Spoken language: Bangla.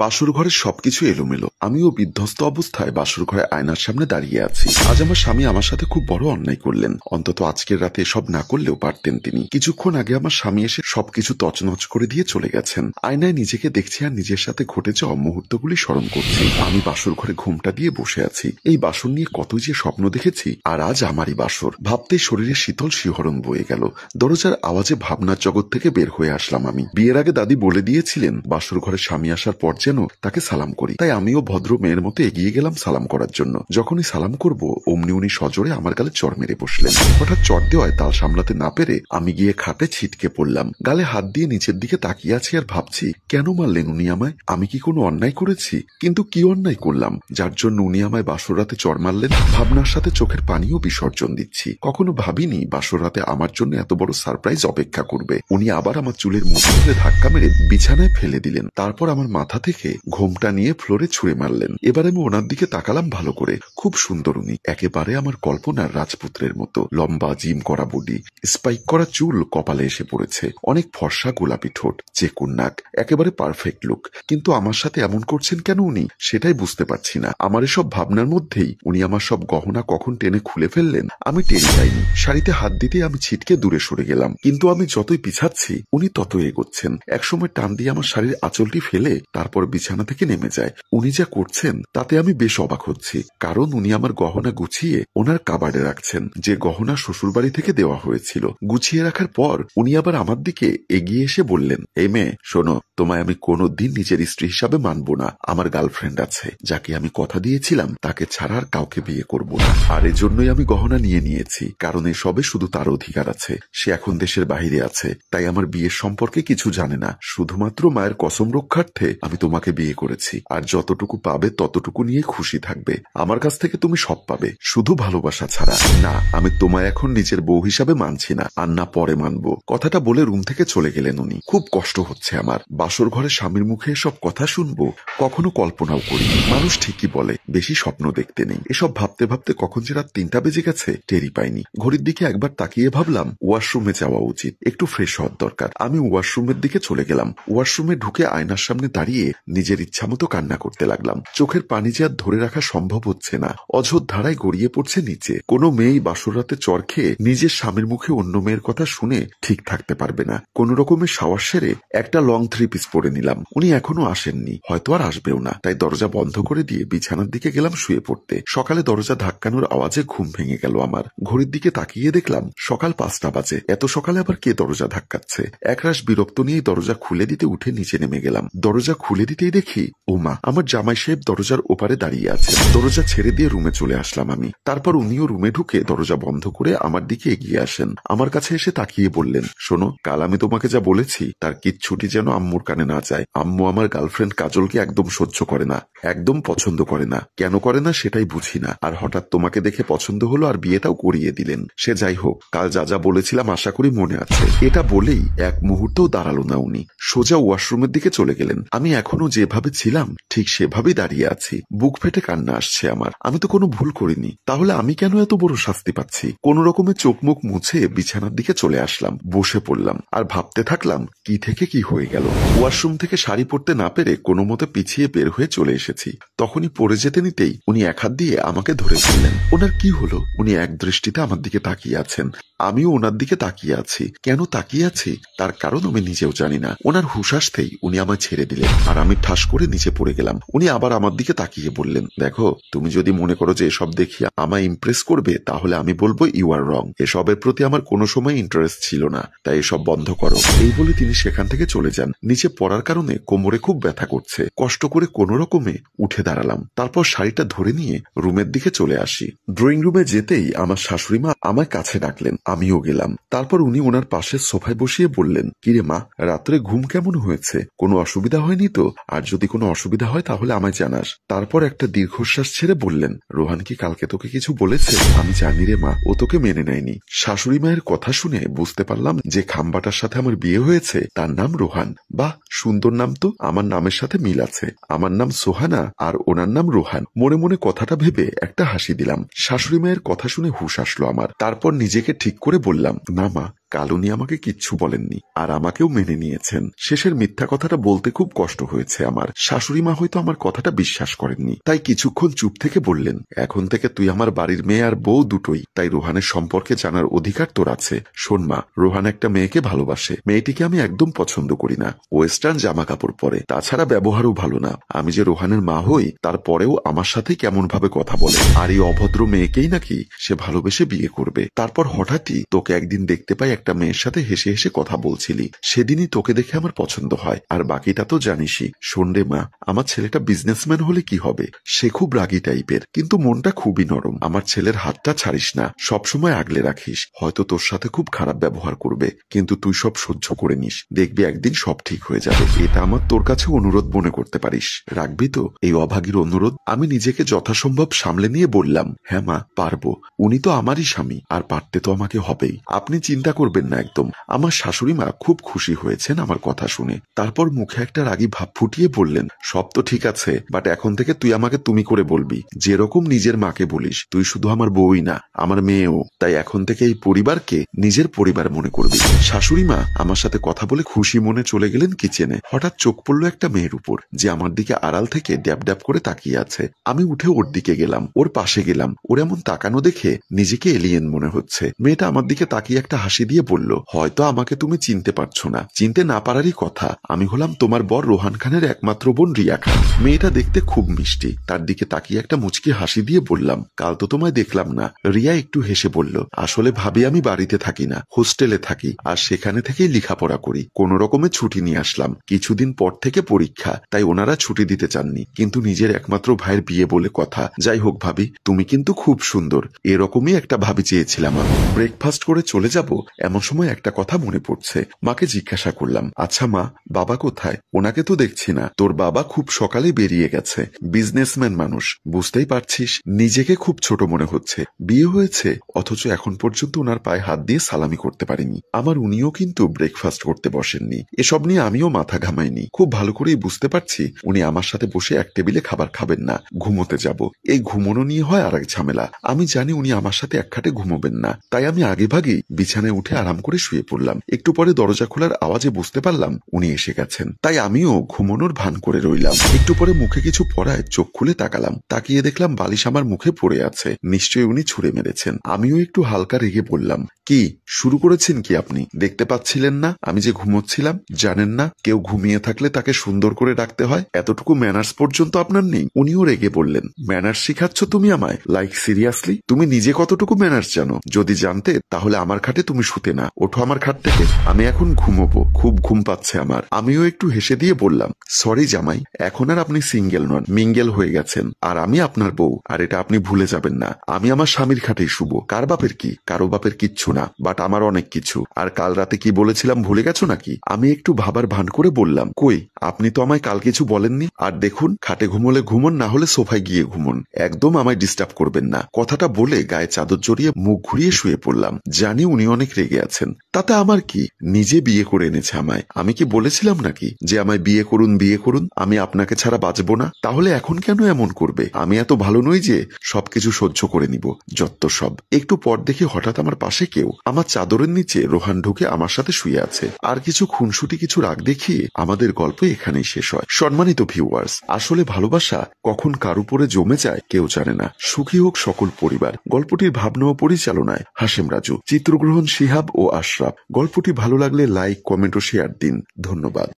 বাসর ঘরের সবকিছু এলোমেলো। আমিও বিধ্বস্ত অবস্থায় বাসর ঘরে আয়নার সামনে দাঁড়িয়ে আছি। আজ আমার স্বামী আমার সাথে খুব বড় অন্যায় করলেন। অন্তত আজকের রাতে এসব না করলেও পারতেন তিনি। কিছুক্ষণ আগে আমার স্বামী এসে সবকিছু তছনছ করে দিয়ে চলে গেছেন। আয়নায় নিজেকে দেখছি আর নিজের সাথে ঘটে যাওয়া মুহূর্তগুলি স্মরণ করছি। আমি বাসর ঘরে ঘুমটা দিয়ে বসে আছি। এই বাসর নিয়ে কতই যে স্বপ্ন দেখেছি, আর আজ আমারই বাসর। ভাবতেই শরীরে শীতল শিহরণ বয়ে গেল। দরজার আওয়াজে ভাবনার জগৎ থেকে বের হয়ে আসলাম আমি। বিয়ের আগে দাদি বলে দিয়েছিলেন বাসর ঘরে স্বামী আসার পর যেন তাকে সালাম করি। তাই আমিও ভদ্র মেয়ের মতো এগিয়ে গেলাম সালাম করার জন্য। যখনই সালাম করব অমনি উনি সজোরে আমার গালে চড় মেরে বসলেন। হঠাৎ চড় দেওয়ায় তাল সামলাতে না পেরে আমি গিয়ে খাটে ছিটকে পড়লাম। গালে হাত দিয়ে নিচের দিকে তাকিয়ে আছি আর ভাবছি, কেন মারলেন উনি আমায়? আমি কি কোনো অন্যায় করেছি? কিন্তু কি অন্যায় করলাম যার জন্য উনি আমায় বাসর রাতে চড় মারলেন? ভাবনার সাথে চোখের পানিও বিসর্জন দিচ্ছি। কখনো ভাবিনি বাসর রাতে আমার জন্য এত বড় সারপ্রাইজ অপেক্ষা করবে। উনি আবার আমার চুলের মুঠি ধরে ধাক্কা মেরে বিছানায় ফেলে দিলেন। তারপর আমার মাথা থেকে ঘোমটা নিয়ে ফ্লোরে ছুঁড়ে মারলেন। এবার আমি ওনার দিকে তাকালাম ভালো করে। খুব সুন্দর উনি, একেবারে আমার কল্পনার রাজপুত্রের মতো। লম্বা জিম করা বডি, স্পাইক করা চুল কপালে এসে পড়েছে, অনেক ফর্সা গোলাপি ঠোঁট, চেকুন নাক, একেবারে পারফেক্ট লুক। কিন্তু আমার সাথে এমন করছেন কেন উনি, সেটাই বুঝতে পারছি না। আমার এসব ভাবনার মধ্যেই উনি আমার সব গহনা কখন টেনে খুলে ফেললেন আমি টেরি পাইনি। শাড়িতে হাত দিতেই আমি ছিটকে দূরে সরে গেলাম। কিন্তু আমি যতই পিছাচ্ছি উনি ততই এগোচ্ছেন। একসময় টান দিয়ে আমার শাড়ির আঁচলটি ফেলে তারপর বিছানা থেকে নেমে যায়। উনি যা করছেন তাতে আমি বেশ অবাক হচ্ছি। কারণ উনি আমার গহনা গুছিয়ে ওনার কাবার্ডে রাখছেন, যে গহনা শ্বশুরবাড়ি থেকে দেওয়া হয়েছিল। গুছিয়ে রাখার পর উনি আবার আমার দিকে এগিয়ে এসে বললেন, এই মেয়ে শোনো, তোমায় আমি কোনোদিন নিজের স্ত্রী হিসাবে মানবো না। আমার গার্লফ্রেন্ড আছে, যাকে আমি কথা দিয়েছিলাম তাকে ছাড়া আর কাউকে বিয়ে করব না। আর এজন্যই আমি গহনা নিয়ে নিয়েছি, কারণ এসবে শুধু তার অধিকার আছে। সে এখন দেশের বাইরে আছে, তাই আমার বিয়ের সম্পর্কে কিছু জানে না। শুধুমাত্র মায়ের কসম রক্ষার্থে আমি তোমাকে বিয়ে করেছি। আর যতটুকু পাবে ততটুকু নিয়ে খুশি থাকবে। আমার কাছ থেকে তুমি সব পাবে, শুধু ভালোবাসা ছাড়া। না, আমি তোমায় এখন নিজের বউ হিসাবে মানছি না, আর না পরে মানবো। কথাটা বলে রুম থেকে চলে গেলেন উনি। খুব কষ্ট হচ্ছে আমার। বাসর ঘরে স্বামীর মুখে এসব কথা শুনবো কখনো কল্পনাও করিনি। মানুষ ঠিকই বলে বেশি স্বপ্ন দেখতে নেই। এসব ভাবতে ভাবতে কখন যে রাত 3টা বেজে গেছে টেরি পাইনি। ঘড়ির দিকে একবার তাকিয়ে ভাবলাম ওয়াশরুমে যাওয়া উচিত, একটু ফ্রেশ হওয়ার দরকার। আমি ওয়াশরুমের দিকে চলে গেলাম। ওয়াশরুমে ঢুকে আয়নার সামনে দাঁড়িয়ে নিজের ইচ্ছামতো কান্না করতে লাগলাম। চোখের পানি যে আর ধরে রাখা সম্ভব হচ্ছে না, অঝোর ধারায় গড়িয়ে পড়ছে নিচে। কোনো মেয়েই বাসর রাতে চড় খেয়ে নিজের স্বামীর মুখে অন্য মেয়ের কথা শুনে ঠিক থাকতে পারবে না। কোন রকমের শাওয়ার সেরে একটা লং 3 পিস পরে নিলাম। উনি এখনো আসেননি, হয়তো আর আসবেও না। তাই দরজা বন্ধ করে দিয়ে বিছানার দিকে গেলাম শুয়ে পড়তে। সকালে দরজা ধাক্কানোর আওয়াজে ঘুম ভেঙে গেল আমার। ঘড়ির দিকে তাকিয়ে দেখলাম সকাল 5টা বাজে। এত সকালে আবার কে দরজা ধাক্কাচ্ছে? একরাশ বিরক্ত নিয়ে দরজা খুলে দিতে উঠে নিচে নেমে গেলাম। দরজা খুলে দিতেই দেখি ও মা, আমার জামাই সাহেব দরজার ওপারে দাঁড়িয়ে আছে। দরজা ছেড়ে দিয়ে রুমে চলে আসলাম আমি। তারপর উনিও রুমে ঢুকে দরজা বন্ধ করে আমার দিকে এগিয়ে আসেন। আমার কাছে এসে তাকিয়ে বললেন, শোনো, কাল আমি তোমাকে যা বলেছি তার কিচ্ছুটি যেন আম্মুর কানে না যায়। আম্মু আমার গার্লফ্রেন্ড কাজলকে একদম সহ্য করে না, একদম পছন্দ করে না। কেন করে না সেটাই বুঝি না। আর হঠাৎ তোমাকে দেখে পছন্দ হলো আর বিয়েটাও করিয়ে দিলেন। সে যাই হোক, কাল যা যা বলেছিলাম আশা করি মনে আছে। এটা বলেই এক মুহূর্তও দাঁড়ালো না উনি, সোজা ওয়াশরুমের দিকে চলে গেলেন। আমি এখনো যেভাবে ছিলাম ঠিক সেভাবেই দাঁড়িয়ে আছি। বুক ফেটে কান্না আসছে আমার। আমি তো কোনো ভুল করিনি, তাহলে আমি কেন এত বড় শাস্তি পাচ্ছি? কোন রকমে চোখ মুখ মুছে বিছানার দিকে চলে আসলাম, বসে পড়লাম আর ভাবতে থাকলাম কি থেকে কি হয়ে গেল। ওয়াশরুম থেকে শাড়ি পরতে না পেরে কোনো মতে পিছিয়ে বের হয়ে চলে এসেছি। তখনই পড়ে যেতে নিতেই উনি এক হাত দিয়ে আমাকে ধরে ফেললেন। ওনার কি হলো? উনি এক দৃষ্টিতে আমার দিকে তাকিয়ে আছেন, আমিও ওনার দিকে তাকিয়ে আছি। কেন তাকিয়ে আছি তার কারণ আমি নিজেও জানি না। ওনার হুঁশ আসতেই উনি আমায় ছেড়ে দিলেন আর আমি ঠাস করে নিচে পড়ে গেলাম। উনি আবার আমার দিকে তাকিয়ে বললেন, দেখো, তুমি যদি মনে করো যে এসব দেখিয়ে আমায় ইমপ্রেস করবে তাহলে আমি বলবো ইউ আর রং। এসবের প্রতি আমার কোনো সময় ইন্টারেস্ট ছিল না, তাই এসব বন্ধ করো। এই বলে তিনি সেখান থেকে চলে যান। নিচে পড়ার কারণে কোমরে খুব ব্যথা করছে। কষ্ট করে কোনো রকমে উঠে দাঁড়ালাম। তারপর শাড়িটা ধরে নিয়ে রুমের দিকে চলে আসি। ড্রয়িং রুমে যেতেই আমার শাশুড়ি মা আমায় কাছে ডাকলেন। আমিও গেলাম। তারপর উনি ওনার পাশের সোফায় বসিয়ে বললেন, কিরে মা, রাত্রে ঘুম কেমন হয়েছে? কোনো অসুবিধা হয়নি তো? আর যদি কোনো অসুবিধা হয় তাহলে আমায় জানাস। তারপর একটা দীর্ঘশ্বাস ছেড়ে বললেন, রোহান কি কালকে তোকে কিছু বলেছে? আমি জানি রে মা, ও তোকে মেনে নেয়নি। শাশুড়ি মায়ের কথা শুনে বুঝতে পারলাম যে খাম্বাটার সাথে আমার বিয়ে হয়েছে তার নাম রোহান। বাহ, সুন্দর নাম তো। আমার নামের সাথে মিল আছে। আমার নাম সোহানা আর ওনার নাম রোহান। মনে মনে কথাটা ভেবে একটা হাসি দিলাম। শাশুড়ি মায়ের কথা শুনে হুঁশ আসলো আমার। তারপর নিজেকে ঠিক করে বললাম, না মা, কাল উনি আমাকে কিচ্ছু বলেননি, আর আমাকেও মেনে নিয়েছেন। শেষের মিথ্যা কথাটা বলতে খুব কষ্ট হয়েছে আমার। শাশুড়ি মা হয়তো আমার কথাটা বিশ্বাস করেননি, তাই কিছুক্ষণ চুপ থেকে বললেন, এখন থেকে তুই আমার বাড়ির মেয়ে আর বউ দুটোই, তাই রোহানের সম্পর্কে জানার অধিকার তোর আছে। শোন মা, রোহান একটা মেয়েকে ভালোবাসে, মেয়েটিকে আমি একদম পছন্দ করি না, ওয়েস্টার্ন জামা কাপড় পরে, তাছাড়া ব্যবহারও ভালো না। আমি যে রোহানের মা হই, তারপরেও আমার সাথে কেমন ভাবে কথা বলে, আর এই অভদ্র মেয়েকেই নাকি সে ভালোবেসে বিয়ে করবে। তারপর হঠাৎই তোকে একদিন দেখতে পাই একটা মেয়ের সাথে হেসে হেসে কথা বলছিলি, সেদিনই তোকে দেখে আমার পছন্দ হয়, আর বাকিটা তো জানিসই। শোন রে মা, আমার ছেলেটা বিজনেসম্যান হলে কি হবে, সে খুব রাগী টাইপের, কিন্তু মনটা খুবই নরম। আমার ছেলের হাতটা ছাড়িস না, সবসময় আগলে রাখিস। হয়তো তোর সাথে খুব খারাপ ব্যবহার করবে, কিন্তু তুই সব সহ্য করে নিস, দেখবি একদিন সব ঠিক হয়ে যাবে। এটা আমার তোর কাছে অনুরোধ মনে করতে পারিস, রাখবি তো এই অভাগীর অনুরোধ? আমি নিজেকে যথাসম্ভব সামলে নিয়ে বললাম, হ্যাঁ মা, পারবো। উনি তো আমারই স্বামী, আর পারতে তো আমাকে হবেই। আপনি চিন্তা করবেন না একদম। আমার শাশুড়ি মা খুব খুশি হয়েছেন আমার কথা শুনে। তারপর মুখে একটা রাগী ভাব ফুটিয়ে বললেন, সব তো ঠিক আছে, বাট এখন থেকে তুই আমাকে তুমি করে বলবি, যেরকম নিজের মাকে বলিস। তুই শুধু আমার বউই না, আমার মেয়েও, তাই এখন থেকে এই পরিবারকে নিজের পরিবার মনে করবি। শাশুড়ি মা আমার সাথে কথা বলে খুশি মনে চলে গেলেন কিচেনে। হঠাৎ চোখ পড়লো একটা মেয়ের উপর, যে আমার দিকে আড়াল থেকে ড্যাব ড্যাব করে তাকিয়ে আছে। আমি উঠে ওর দিকে গেলাম, ওর পাশে গেলাম। ওর এমন তাকানো দেখে নিজেকে এলিয়েন মনে হচ্ছে। মেয়েটা আমার দিকে তাকিয়ে একটা হাসি দিয়ে বলল, হয়তো আমাকে তুমি চিনতে পারছো না, চিনতে না পারারই কথা। আমি হলাম তোমার বর রোহান খানের একমাত্র বোন রিয়া খান। মেয়েটা দেখতে খুব মিষ্টি, তার দিকে তাকিয়ে একটা মুচকি হাসি দিয়ে বললাম, কাল তো তোমায় দেখলাম না। রিয়া একটু হেসে বলল, আসলে ভাবি আমি বাড়িতে থাকি না, হোস্টেলে থাকি, আর সেখানে থেকেই লেখাপড়া করি। কোন রকমে ছুটি নিয়ে আসলাম, কিছুদিন পর থেকে পরীক্ষা, তাই ওনারা ছুটি দিতে চাননি, কিন্তু নিজের একমাত্র ভাইয়ের বিয়ে বলে কথা। যাই হোক ভাবি, তুমি কিন্তু খুব সুন্দর, এরকমই একটা ভাবি চেয়েছিলাম আমি। ব্রেকফাস্ট করে চলে যাব এমন সময় একটা কথা মনে পড়ছে। মাকে জিজ্ঞাসা করলাম, আচ্ছা মা, বাবা কোথায়? ওনাকে তো দেখছি না। তোর বাবা খুব সকালে বেরিয়ে গেছে, বিজনেসম্যান মানুষ, বুঝতেই পারছিস, নিজেকে খুব ছোট মনে হচ্ছে। বিয়ে হয়েছে, অথচ এখন পর্যন্ত ওনার পায়ে হাত দিয়ে সালামি করতে পারিনি। আমার উনিও কিন্তু ব্রেকফাস্ট করতে বসেননি। এসব নিয়ে আমিও মাথা ঘামাইনি। খুব ভালো করেই বুঝতে পারছি উনি আমার সাথে বসে এক টেবিলে খাবার খাবেন না, ঘুমোতে যাব। এই ঘুমোনো নিয়ে হয় আর এক ঝামেলা। আমি জানি উনি আমার সাথে এক খাটে ঘুমোবেন না, তাই আমি আগে ভাগেই বিছানায় উঠে আরাম করে শুয়ে পড়লাম। একটু পরে দরজা খোলার আওয়াজে বুঝতে পারলাম উনি এসে গেছেন, তাই আমিও ঘুমোনোর ভান করে রইলাম। একটু পরে মুখে কিছু পড়ায় চোখ খুলে তাকালাম, তাকিয়ে দেখলাম বালিশ আমার মুখে পড়ে আছে। নিশ্চয়ই উনি ছুঁড়ে মেরেছেন। আমিও একটু হালকা রেগে বললাম, কি শুরু করেছেন কি আপনি? দেখতে পাচ্ছিলেন না আমি যে ঘুমোচ্ছিলাম? জানেন না কেউ ঘুমিয়ে থাকলে তাকে সুন্দর করে ডাকতে হয়? এতটুকু ম্যানার্স পর্যন্ত আপনার নেই? উনিও রেগে বললেন, ম্যানার্স শিখাচ্ছ তুমি আমায়? Like seriously? তুমি নিজে কতটুকু ম্যানার্স জানো? যদি জানতে তাহলে আমার খাটে তুমি শুতে না। ওঠো আমার খাট থেকে, আমি এখন ঘুমোবো, খুব ঘুম পাচ্ছে আমার। আমিও একটু হেসে দিয়ে বললাম, সরি জামাই, এখন আর আপনি সিঙ্গেল নন, মিঙ্গেল হয়ে গেছেন, আর আমি আপনার বউ, আর এটা আপনি ভুলে যাবেন না। আমি আমার স্বামীর খাটেই শুব। কার বাপের কি? কারো বাপের কিচ্ছু না, বাট আমার অনেক কিছু। আর কাল রাতে কি বলেছিলাম ভুলে গেছো নাকি? আমি একটু ভাবার ভান করে বললাম, কই, আপনি তো আমায় কাল কিছু বলেননি। আর দেখুন, খাটে ঘুমোলে ঘুমন, না হলে সোফায় গিয়ে ঘুমন, একদম আমায় ডিস্টার্ব করবেন না। কথাটা বলে গায়ে চাদর জড়িয়ে মুখ ঘুরিয়ে শুয়ে পড়লাম। জানি উনি অনেক রেগে আছেন, তাতে আমার কি? নিজে বিয়ে করে এনেছে আমায়। আমি কি বলেছিলাম নাকি যে আমায় বিয়ে করুন, বিয়ে করুন, আমি আপনাকে ছাড়া বাঁচবো না? তাহলে এখন কেন এমন করবে? আমি এত ভালো নই যে সবকিছু সহ্য করে নিব? যত সব। একটু পর দেখি হঠাৎ আমার পাশে কেউ। আমার চাদরের নিচে রোহান ঢুকে আমার সাথে শুয়ে আছে। আর কিছু খুনসুটি কিছু রাগ দেখিয়ে আমাদের গল্প এখানেই শেষ হয়। সম্মানিত ভিউয়ার্স, আসলে ভালোবাসা কখন কার উপরে জমে যায় কেউ জানে না। সুখী হোক সকল পরিবার। গল্পটির ভাবনা ও পরিচালনায় হাশেম রাজু, চিত্রগ্রহণ শিহাব ও আশরাফ। গল্পটি ভালো লাগলে লাইক, কমেন্ট ও শেয়ার দিন। ধন্যবাদ।